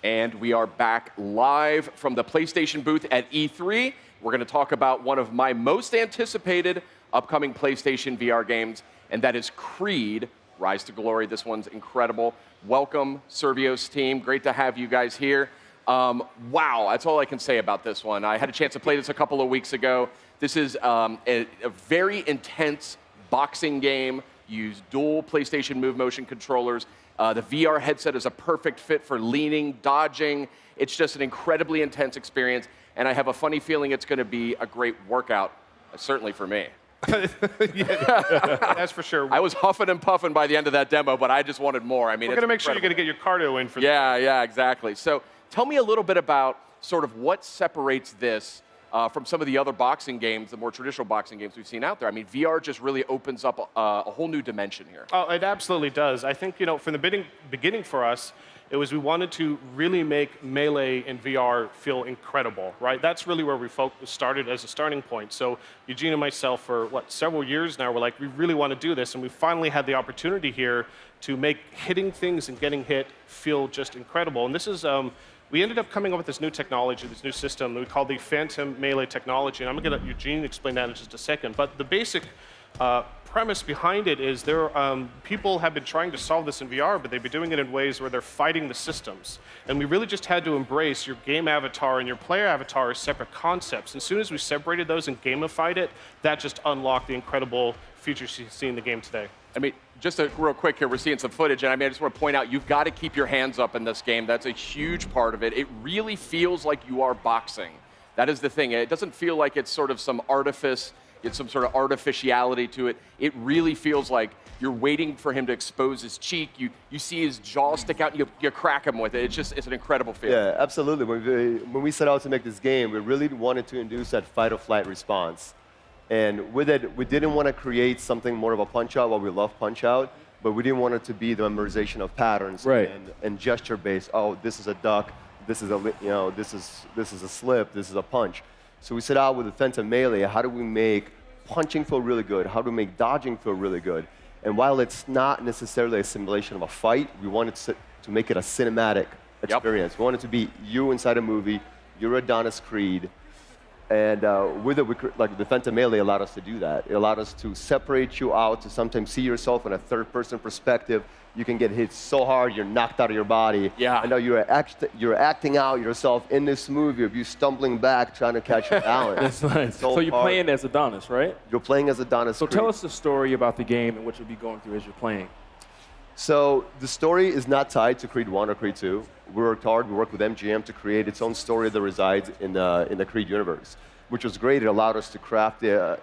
And we are back live from the PlayStation booth at E3. We're going to talk about one of my most anticipated upcoming PlayStation VR games, and that is Creed, Rise to Glory. This one's incredible. Welcome, Survios team. Great to have you guys here. Wow, that's all I can say about this one. I had a chance to play this a couple of weeks ago. This is a very intense boxing game. You use dual PlayStation Move Motion controllers. The VR headset is a perfect fit for leaning, dodging. It's just an incredibly intense experience, and I have a funny feeling it's going to be a great workout, certainly for me. Yeah, that's for sure. I was huffing and puffing by the end of that demo, but I just wanted more. I mean, we're going to make sure you're going to get your cardio in for Yeah, exactly. So tell me a little bit about sort of what separates this from some of the other boxing games, the more traditional boxing games we've seen out there. I mean, VR just really opens up a whole new dimension here. Oh, it absolutely does. I think, from the beginning for us, it was we wanted to really make Melee in VR feel incredible, right? That's really where we started as a starting point. So Eugene and myself for, several years now, we're like, we really want to do this, and we finally had the opportunity here to make hitting things and getting hit feel just incredible. And this is, we ended up coming up with this new technology, this new system that we call the Phantom Melee technology, and I'm going to let Eugene explain that in just a second. But the basic premise behind it is people have been trying to solve this in VR, but they've been doing it in ways where they're fighting the systems. And we really just had to embrace your game avatar and your player avatar as separate concepts. And as soon as we separated those and gamified it, that just unlocked the incredible features you see in the game today. I mean, just real quick here, we're seeing some footage, and I just want to point out, you've got to keep your hands up in this game. That's a huge part of it. It really feels like you are boxing. That is the thing. It doesn't feel like it's sort of some artifice, it's some sort of artificiality to it. It really feels like you're waiting for him to expose his cheek. You see his jaw stick out, and you crack him with it. It's an incredible feeling. Yeah, absolutely. When we set out to make this game, we really wanted to induce that fight or flight response. And with it, we didn't want to create something more of a punch-out, while we love punch-out, but we didn't want it to be the memorization of patterns and gesture-based. Oh, this is a duck. This is this is a slip. This is a punch. So we set out with the Phantom Melee. How do we make punching feel really good? How do we make dodging feel really good? And while it's not necessarily a simulation of a fight, we wanted to make it a cinematic experience. We wanted to be you inside a movie. You're Adonis Creed. And with it, the Phantom Melee allowed us to do that. It allowed us to separate you out, to sometimes see yourself in a third-person perspective. You can get hit so hard, you're knocked out of your body. Yeah. And now you're acting out yourself in this movie of you stumbling back, trying to catch your balance. That's nice. So you're playing as Adonis, right? You're playing as Adonis So Creed. tell us the story about the game and what you'll be going through as you're playing. So the story is not tied to Creed 1 or Creed 2. We worked hard. We worked with MGM to create its own story that resides in the Creed universe, which was great. It allowed us to craft the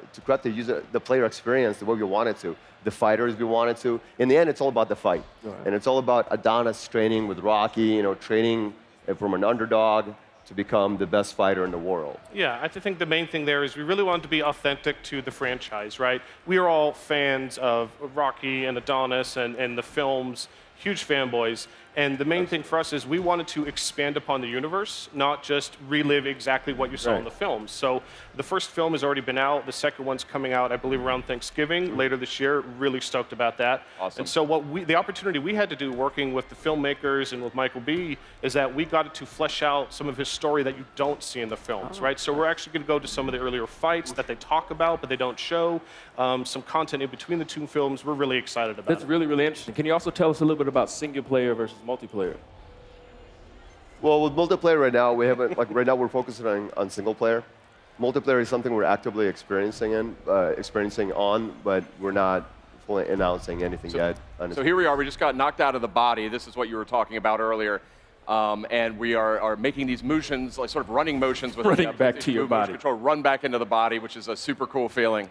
player experience the way we wanted to, the fighters we wanted to. In the end, it's all about the fight, and it's all about Adonis training with Rocky, training from an underdog to become the best fighter in the world. Yeah, I think the main thing there is we really wanted to be authentic to the franchise, right? We are all fans of Rocky and Adonis and the films, huge fanboys. And the main thing for us is we wanted to expand upon the universe, not just relive exactly what you saw in the films. So the first film has already been out. The second one's coming out, I believe, around Thanksgiving later this year. Really stoked about that. Awesome. And so the opportunity we had to do working with the filmmakers and with Michael B. is that we got to flesh out some of his story that you don't see in the films, right? So we're actually going to go to some of the earlier fights that they talk about, but they don't show. Some content in between the two films. We're really excited about That's really, really interesting. Can you also tell us a little bit about single player versus multiplayer? Well, with multiplayer right now, right now we're focusing on single player. Multiplayer is something we're actively experiencing on, but we're not fully announcing anything yet. So here we are. We just got knocked out of the body. This is what you were talking about earlier. And we are making these motions, like sort of running motions with running back to your body. Control, run back into the body, which is a super cool feeling.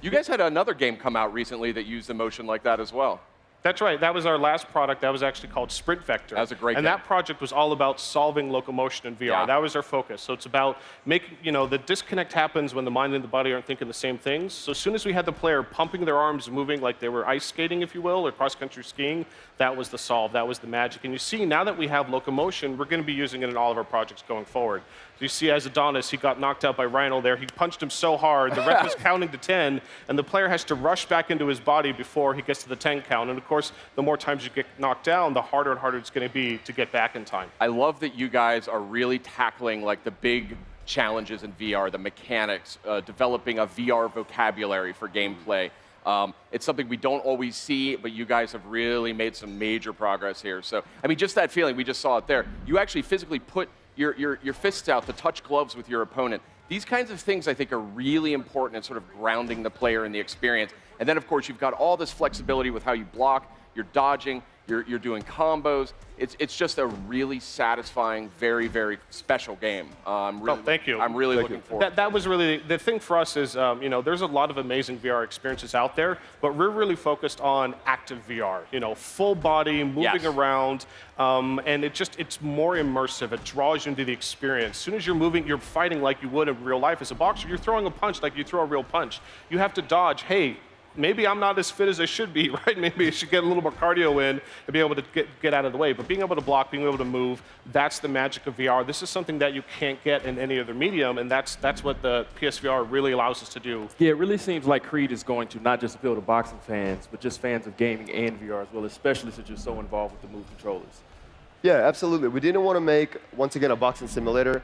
You guys had another game come out recently that used a motion like that as well. That's right. That was our last product. That was actually called Sprint Vector. That was a great game. That project was all about solving locomotion in VR. Yeah. That was our focus. So it's about making, the disconnect happens when the mind and the body aren't thinking the same things. So as soon as we had the player pumping their arms, moving like they were ice skating, if you will, or cross-country skiing, that was the solve. That was the magic. And you see, now that we have locomotion, we're going to be using it in all of our projects going forward. You see, as Adonis, he got knocked out by Rhino there. He punched him so hard, the ref was counting to 10, and the player has to rush back into his body before he gets to the 10 count. And of course, course, the more times you get knocked down, the harder and harder it's going to be to get back in time. I love that you guys are really tackling like the big challenges in VR, the mechanics, developing a VR vocabulary for gameplay. It's something we don't always see, but you guys have really made some major progress here. So, I mean, just that feeling, we just saw it there. You actually physically put your fists out to touch gloves with your opponent. These kinds of things, I think, are really important in sort of grounding the player in the experience. And then, of course, you've got all this flexibility with how you block, you're dodging, you're doing combos. It's just a really satisfying, very, very special game. Thank you. I'm really looking forward. That was really the thing for us is, you know, there's a lot of amazing VR experiences out there, but we're really focused on active VR. You know, full body, moving around, and it's more immersive. It draws you into the experience. As soon as you're moving, you're fighting like you would in real life as a boxer. You're throwing a punch like you throw a real punch. You have to dodge. Hey, maybe I'm not as fit as I should be, right? Maybe I should get a little more cardio in and be able to get out of the way. But being able to block, being able to move, that's the magic of VR. This is something that you can't get in any other medium, and that's what the PSVR really allows us to do. Yeah, it really seems like Creed is going to not just appeal to boxing fans, but just fans of gaming and VR as well, especially since you're so involved with the Move controllers. Yeah, absolutely. We didn't want to make, once again, a boxing simulator.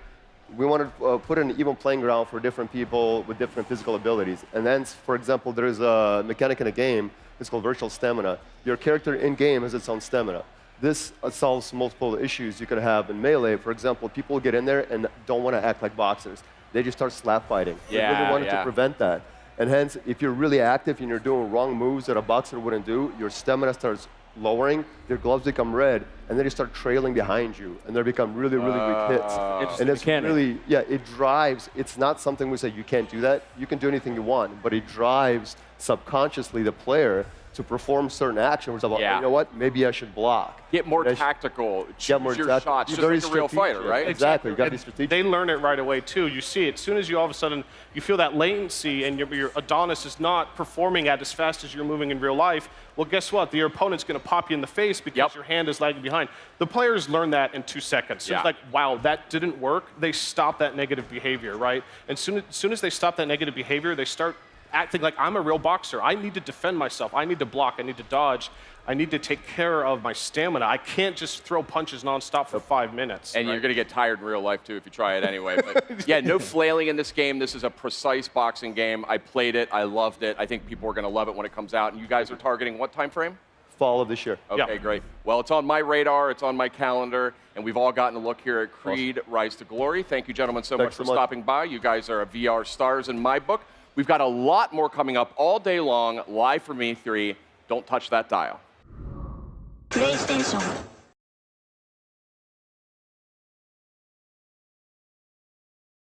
We wanted to put an even playing ground for different people with different physical abilities. And then, for example, there is a mechanic in a game. It's called virtual stamina. Your character in-game has its own stamina. This solves multiple issues you could have in Melee. For example, people get in there and don't want to act like boxers. They just start slap fighting. We really wanted to prevent that. And hence, if you're really active and you're doing wrong moves that a boxer wouldn't do, your stamina starts lowering, your gloves become red, and then you start trailing behind you, and they become really, really weak hits. And it's really, it drives. It's not something we say you can't do that. You can do anything you want, but it drives subconsciously the player to perform certain actions. About, you know what, maybe I should block. Get more tactical, choose your shots, just like a real fighter, right? Exactly, you got to be strategic. They learn it right away, too. You see it. As soon as you all of a sudden, you feel that latency and your Adonis is not performing at as fast as you're moving in real life, well, guess what? Your opponent's going to pop you in the face because your hand is lagging behind. The players learn that in 2 seconds. So it's like, wow, that didn't work. They stop that negative behavior, right? And soon as they stop that negative behavior, they start acting like I'm a real boxer. I need to defend myself. I need to block. I need to dodge. I need to take care of my stamina. I can't just throw punches nonstop for 5 minutes. And you're going to get tired in real life, too, if you try it anyway. But yeah, no flailing in this game. This is a precise boxing game. I played it. I loved it. I think people are going to love it when it comes out. And you guys are targeting what time frame? Fall of this year. Okay, great. Well, it's on my radar. It's on my calendar. And we've all gotten a look here at Creed Rise to Glory. Thank you, gentlemen, so much for stopping by. You guys are VR stars in my book. We've got a lot more coming up all day long, live from E3. Don't touch that dial. PlayStation